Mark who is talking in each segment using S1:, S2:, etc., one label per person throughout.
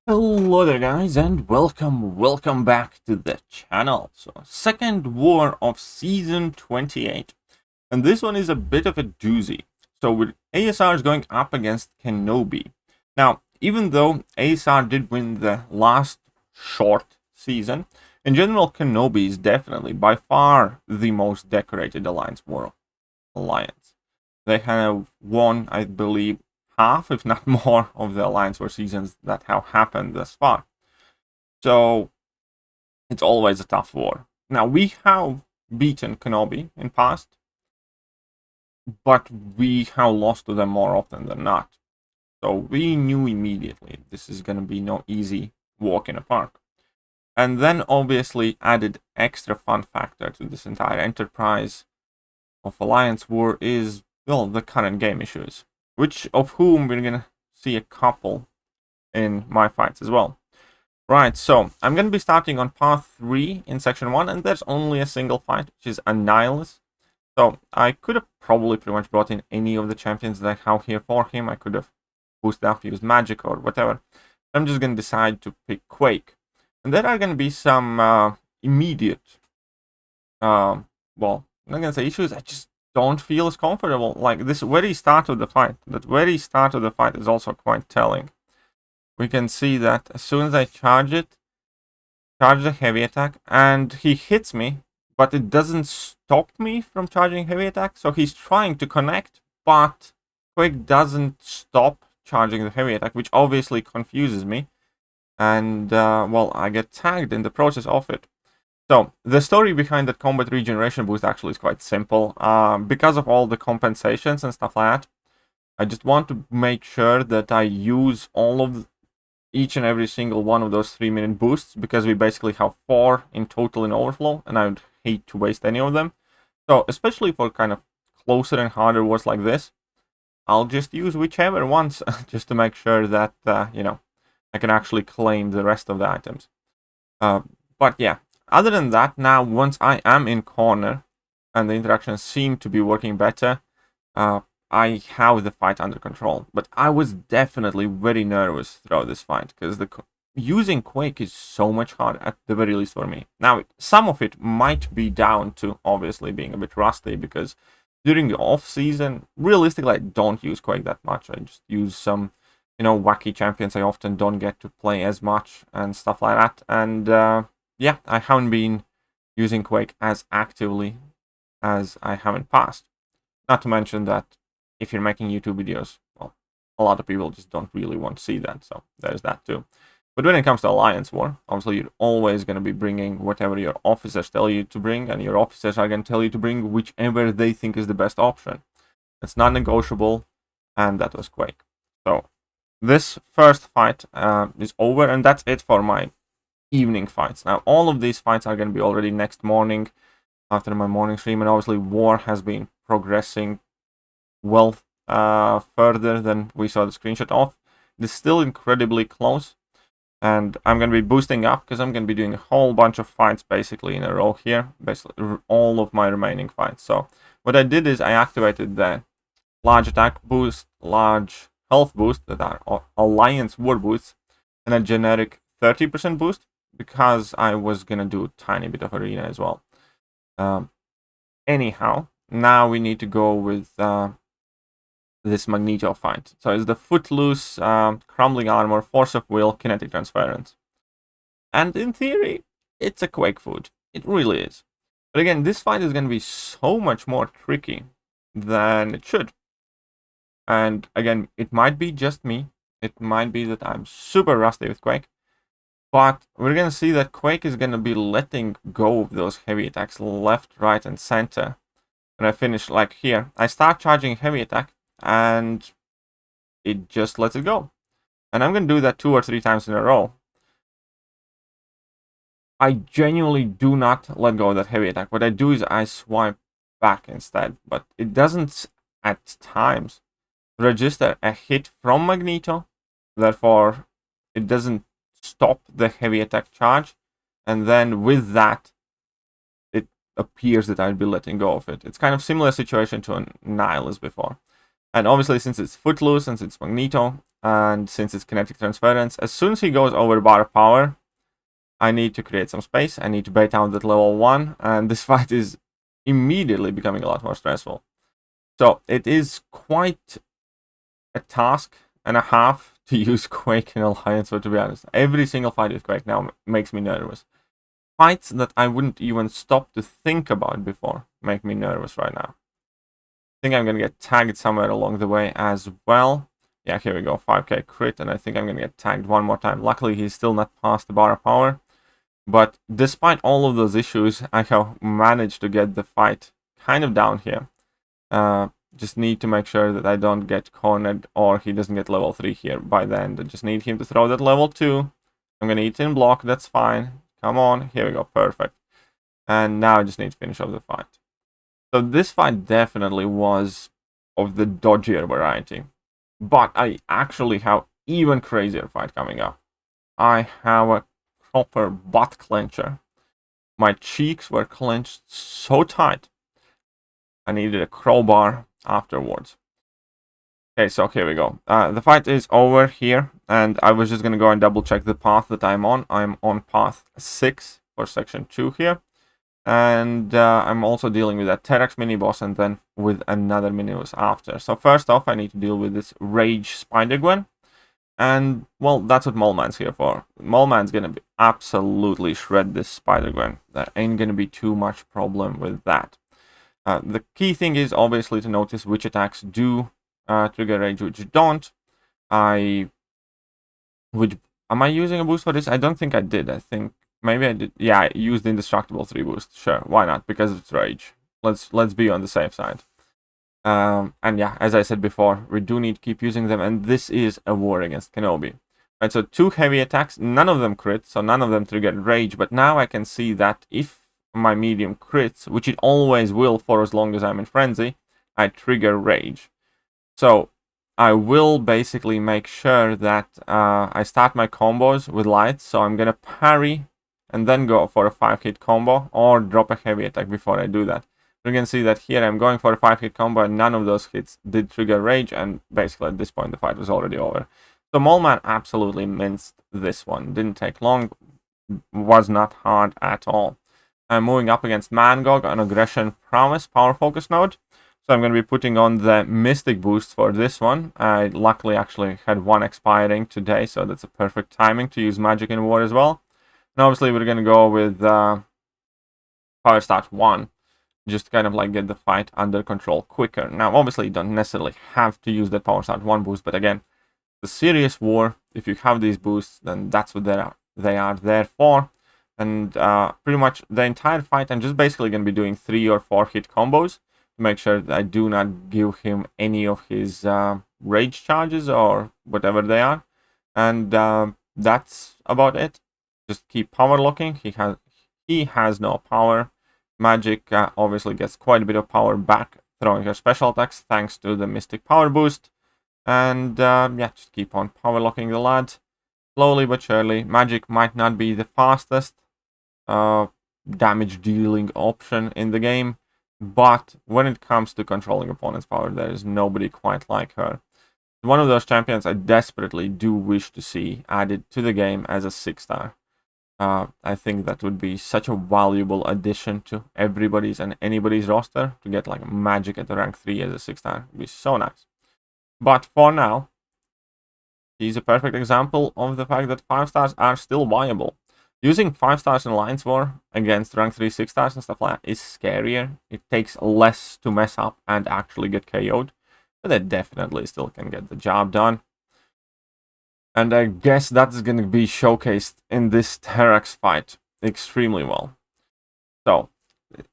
S1: Hello there guys and welcome back to the channel. So second war of season 28, and this one is a bit of a doozy. So with ASR is going up against KENOB. Now even though ASR did win the last short season, in general KENOB is definitely by far the most decorated alliance. They have won, I believe, half, if not more, of the Alliance War seasons that have happened thus far. So it's always a tough war. Now, we have beaten KENOB in past, but we have lost to them more often than not. So we knew immediately this is going to be no easy walk in a park. And then obviously added extra fun factor to this entire enterprise of Alliance War is, well, the current game issues, which of whom we're gonna see a couple in my fights as well. Right, so I'm gonna be starting on path 3 in section 1, and there's only a single fight, which is Annihilus. So I could have probably pretty much brought in any of the champions that I have here for him. I could have boosted up, used magic or whatever. I'm just gonna decide to pick Quake. And there are gonna be some immediate, well, I'm not gonna say issues, I just don't feel as comfortable. Like this very start of the fight. That very start of the fight is also quite telling. We can see that as soon as I charge the heavy attack, and he hits me, but it doesn't stop me from charging heavy attack. So he's trying to connect, but Quake doesn't stop charging the heavy attack, which obviously confuses me. And, well, I get tagged in the process of it. So, the story behind that combat regeneration boost actually is quite simple. Because of all the compensations and stuff like that, I just want to make sure that I use each and every single one of those 3-minute boosts, because we basically have 4 in total in overflow, and I would hate to waste any of them. So, especially for kind of closer and harder wars like this, I'll just use whichever ones, just to make sure that, you know, I can actually claim the rest of the items. But yeah. Other than that, now once I am in corner and the interactions seem to be working better, I have the fight under control. But I was definitely very nervous throughout this fight, because using Quake is so much harder, at the very least for me. Now, some of it might be down to obviously being a bit rusty, because during the off-season, realistically, I don't use Quake that much. I just use some, you know, wacky champions I often don't get to play as much and stuff like that. And, yeah, I haven't been using Quake as actively as I have in past. Not to mention that if you're making YouTube videos, well, a lot of people just don't really want to see that, so there's that too. But when it comes to Alliance War, obviously you're always going to be bringing whatever your officers tell you to bring, and your officers are going to tell you to bring whichever they think is the best option. It's not negotiable, and that was Quake. So this first fight is over, and that's it for my evening fights. Now, all of these fights are going to be already next morning after my morning stream, and obviously war has been progressing well further than we saw the screenshot of. It is still incredibly close, and I'm going to be boosting up because I'm going to be doing a whole bunch of fights basically in a row here, basically all of my remaining fights. So what I did is I activated the large attack boost, large health boost, that are Alliance War boosts, and a generic 30% boost, because I was gonna do a tiny bit of arena as well. Anyhow, now we need to go with this Magneto fight. So it's the Footloose, Crumbling Armor, Force of Will, Kinetic Transference. And in theory, it's a Quake food. It really is. But again, this fight is gonna be so much more tricky than it should. And again, it might be just me. It might be that I'm super rusty with Quake. But we're going to see that Quake is going to be letting go of those heavy attacks left, right, and center. When I finish, like here, I start charging heavy attack, and it just lets it go. And I'm going to do that 2 or 3 times in a row. I genuinely do not let go of that heavy attack. What I do is I swipe back instead. But it doesn't, at times, register a hit from Magneto. Therefore, it doesn't stop the heavy attack charge, and then with that it appears that I'd be letting go of it. It's kind of similar situation to Annihilus before. And obviously, since it's Footloose, since it's Magneto, and since it's kinetic transference, as soon as he goes over bar of power, I need to create some space. I need to bait out that level 1, and this fight is immediately becoming a lot more stressful. So it is quite a task and a half to use Quake in Alliance, so to be honest. Every single fight with Quake now makes me nervous. Fights that I wouldn't even stop to think about before make me nervous right now. I think I'm going to get tagged somewhere along the way as well. Yeah, here we go, 5k crit, and I think I'm going to get tagged one more time. Luckily, he's still not past the bar of power. But despite all of those issues, I have managed to get the fight kind of down here. Just need to make sure that I don't get cornered or he doesn't get level 3 here by the end. I just need him to throw that level 2. I'm going to eat in block, that's fine. Come on, here we go, perfect. And now I just need to finish off the fight. So this fight definitely was of the dodgier variety. But I actually have even crazier fight coming up. I have a proper butt clencher. My cheeks were clenched so tight. I needed a crowbar afterwards. Okay, so here we go. The fight is over here, and I was just going to go and double check the path that I'm on. I'm on path 6 for section 2 here. And I'm also dealing with that Terrax mini-boss and then with another mini-boss after. So first off, I need to deal with this Rage SpiderGwen. And, well, that's what Moleman's here for. Moleman's going to absolutely shred this SpiderGwen. There ain't going to be too much problem with that. The key thing is obviously to notice which attacks do trigger Rage, which don't. Am I using a boost for this? I don't think I did. I think maybe I did. Yeah, I used the Indestructible 3 boost. Sure, why not? Because it's Rage. Let's be on the safe side. And yeah, as I said before, we do need to keep using them, and this is a war against KENOB. Right, so 2 heavy attacks, none of them crit, so none of them trigger Rage, but now I can see that if my medium crits, which it always will for as long as I'm in Frenzy, I trigger Rage. So I will basically make sure that I start my combos with lights, so I'm gonna parry and then go for a 5-hit combo, or drop a heavy attack before I do that. You can see that here I'm going for a 5-hit combo, and none of those hits did trigger Rage, and basically at this point the fight was already over. So Moleman absolutely minced this one. Didn't take long, was not hard at all. I'm moving up against Mangog on Aggression Promise Power Focus node. So I'm going to be putting on the Mystic boost for this one. I luckily actually had one expiring today, so that's a perfect timing to use Magic in War as well. And obviously we're going to go with Power Start 1. Just kind of like get the fight under control quicker. Now, obviously, you don't necessarily have to use that Power Start 1 boost, but again, the serious war, if you have these boosts, then that's what they are there for. And pretty much the entire fight, I'm just basically going to be doing 3 or 4 hit combos to make sure that I do not give him any of his rage charges or whatever they are. And that's about it. Just keep power locking. He has no power. Magic obviously gets quite a bit of power back throwing her special attacks thanks to the Mystic Power boost. And yeah, just keep on power locking the lad. Slowly but surely. Magic might not be the fastest damage dealing option in the game, but when it comes to controlling opponent's power, there is nobody quite like her. One of those champions I desperately do wish to see added to the game as a 6-star. I think that would be such a valuable addition to everybody's and anybody's roster to get like Magic at the rank 3 as a 6-star. Would be so nice. But for now, he's a perfect example of the fact that 5-stars are still viable. Using 5-stars in Alliance War against rank 3 6-stars and stuff like that is scarier. It takes less to mess up and actually get KO'd, but they definitely still can get the job done. And I guess that's going to be showcased in this Terrax fight extremely well. So,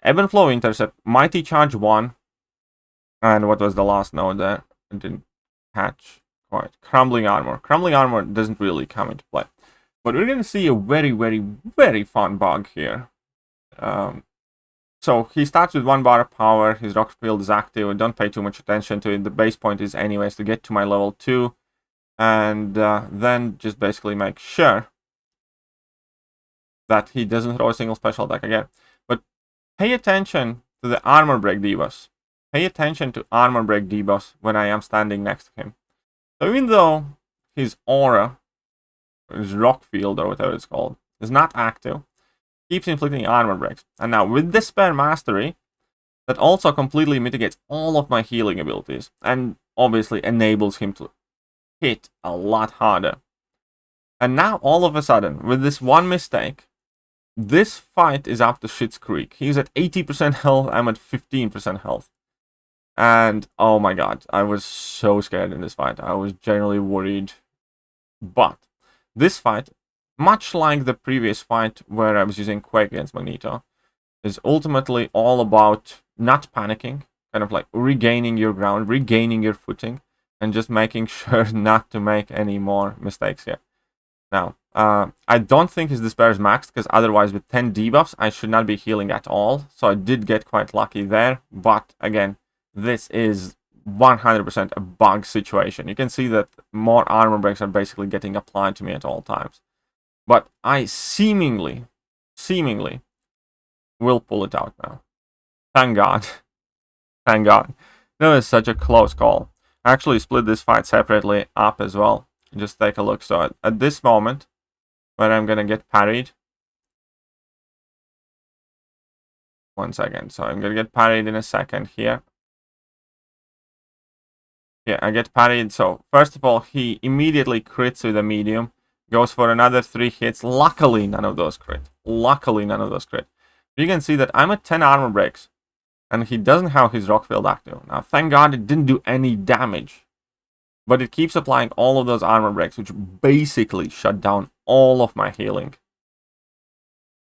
S1: Ebb and Flow Intercept, Mighty Charge 1, and what was the last node there? I didn't catch quite. Crumbling Armor. Crumbling Armor doesn't really come into play. But we're going to see a very, very, very fun bug here. So, he starts with 1 bar of power, his Rock Field is active, don't pay too much attention to it. The base point is anyways to get to my level 2. And then just basically make sure that he doesn't throw a single special attack again. But pay attention to the armor break debuffs. pay attention to armor break debuffs when I am standing next to him. So even though his aura, his rock field or whatever it's called, is not active, keeps inflicting armor breaks. And now with Despair Mastery, that also completely mitigates all of my healing abilities and obviously enables him to hit a lot harder. And now all of a sudden, with this one mistake, this fight is up to Shit's Creek. He's at 80% health, I'm at 15% health. And oh my god, I was so scared in this fight. I was genuinely worried. But this fight, much like the previous fight where I was using Quake against Magneto, is ultimately all about not panicking, kind of like regaining your ground, regaining your footing, and just making sure not to make any more mistakes here. Now, I don't think his Despair is maxed, because otherwise with 10 debuffs, I should not be healing at all. So I did get quite lucky there, but again, this is 100% a bug situation. You can see that more armor breaks are basically getting applied to me at all times. But I seemingly will pull it out now. Thank God. Thank God. That was such a close call. I actually split this fight separately up as well. Just take a look. So at this moment, where I'm gonna get parried. 1 second. So I'm gonna get parried in a second here. Yeah, I get parried. So first of all, he immediately crits with a medium. Goes for another 3 hits. Luckily, none of those crit. Luckily, none of those crit. You can see that I'm at 10 armor breaks. And he doesn't have his rock field active. Now, thank God it didn't do any damage. But it keeps applying all of those armor breaks, which basically shut down all of my healing.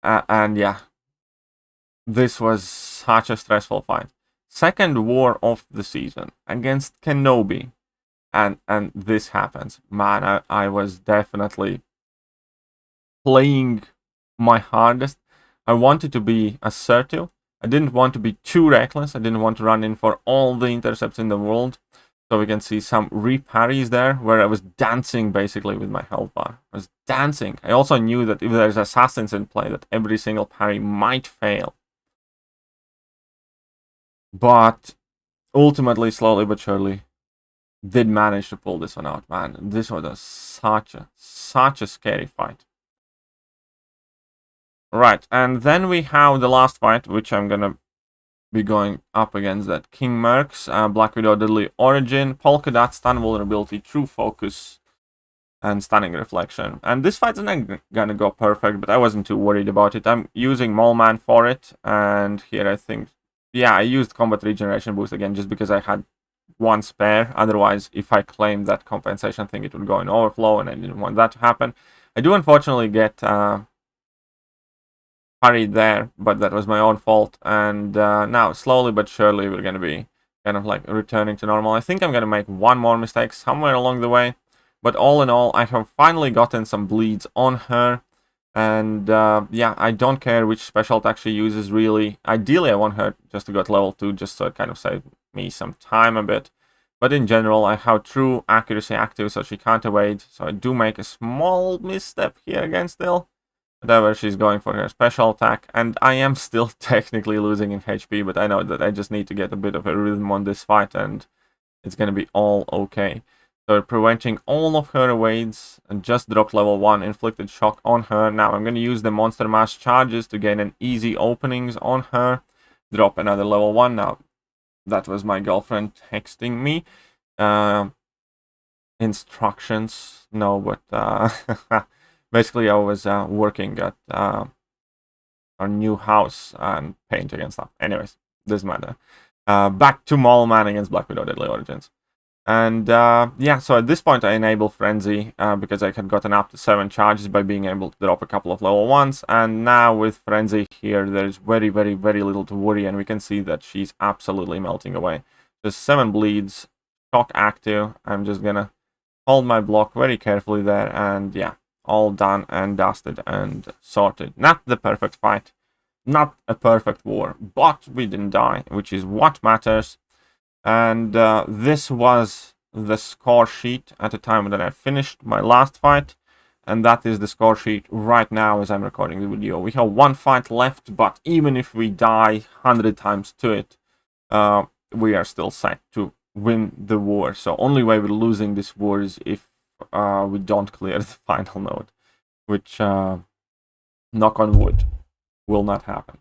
S1: And yeah, this was such a stressful fight. Second war of the season against KENOB. And this happens. Man, I was definitely playing my hardest. I wanted to be assertive. I didn't want to be too reckless. I didn't want to run in for all the intercepts in the world. So we can see some re-parries there, where I was dancing basically with my health bar. I was dancing. I also knew that if there's assassins in play, that every single parry might fail. But ultimately, slowly but surely, did manage to pull this one out, man. This was such a scary fight. Right, and then we have the last fight, which I'm gonna be going up against that King Mercs, Black Widow Deadly Origin, Polka Dot, Stun Vulnerability, True Focus, and Stunning Reflection. And this fight's not gonna go perfect, but I wasn't too worried about it. I'm using Mole Man for it, and here I think, yeah, I used Combat Regeneration Boost again just because I had one spare. Otherwise, if I claimed that compensation thing, it would go in overflow, and I didn't want that to happen. I do unfortunately get parried there, but that was my own fault. And now, slowly but surely, we're going to be kind of like returning to normal. I think I'm going to make one more mistake somewhere along the way. But all in all, I have finally gotten some bleeds on her. And yeah, I don't care which special attack she uses, really. Ideally, I want her just to go to level 2, just so it kind of saves me some time a bit. But in general, I have true accuracy active, so she can't evade. So I do make a small misstep here again still. Whatever, she's going for her special attack. And I am still technically losing in HP, but I know that I just need to get a bit of a rhythm on this fight, and it's going to be all okay. So preventing all of her evades, and just dropped level 1 inflicted shock on her. Now I'm going to use the monster mass charges to gain an easy openings on her. Drop another level 1. Now that was my girlfriend texting me instructions. No, but basically I was working at our new house and painting and stuff. Anyways, doesn't matter. Back to Mole Man against Black Widow Deadly Origins. And yeah, so at this point I enable Frenzy because I had gotten up to 7 charges by being able to drop a couple of level 1s. And now with Frenzy here, there's very little to worry, and we can see that she's absolutely melting away. Just 7 bleeds, shock active. I'm just gonna hold my block very carefully there, and yeah, all done and dusted and sorted. Not the perfect fight, not a perfect war, but we didn't die, which is what matters. And this was the score sheet at the time that I finished my last fight. And that is the score sheet right now as I'm recording the video. We have 1 fight left, but even if we die 100 times to it, we are still set to win the war. So only way we're losing this war is if we don't clear the final node, which, knock on wood, will not happen.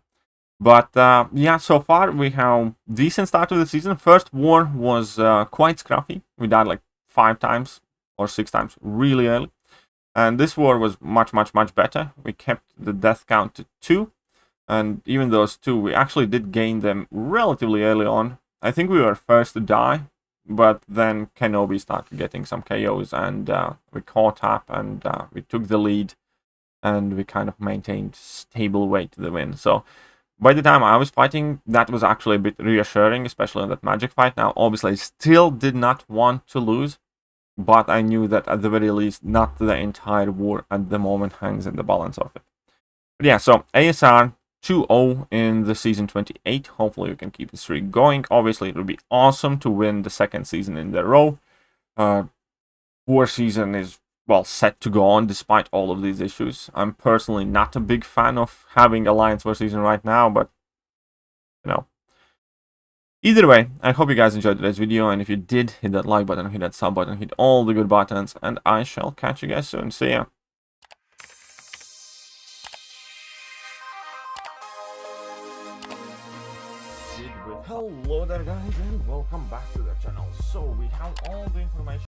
S1: But yeah, so far we have decent start to the season. First war was quite scruffy. We died like 5 times or 6 times really early. And this war was much better. We kept the death count to 2. And even those 2, we actually did gain them relatively early on. I think we were first to die, but then KENOB started getting some KOs, and we caught up, and we took the lead, and we kind of maintained stable way to the win. So by the time I was fighting, that was actually a bit reassuring, especially in that magic fight. Now, obviously, I still did not want to lose, but I knew that at the very least, not the entire war at the moment hangs in the balance of it. But yeah, so ASR 2-0 in the season 28. Hopefully we can keep the streak going. Obviously, it would be awesome to win the 2nd season in a row. War season is, well, set to go on despite all of these issues. I'm personally not a big fan of having Alliance War season right now, but, you know. Either way, I hope you guys enjoyed today's video, and if you did, hit that like button, hit that sub button, hit all the good buttons, and I shall catch you guys soon. See ya. Hello there guys, and welcome back to the channel. So we have all the information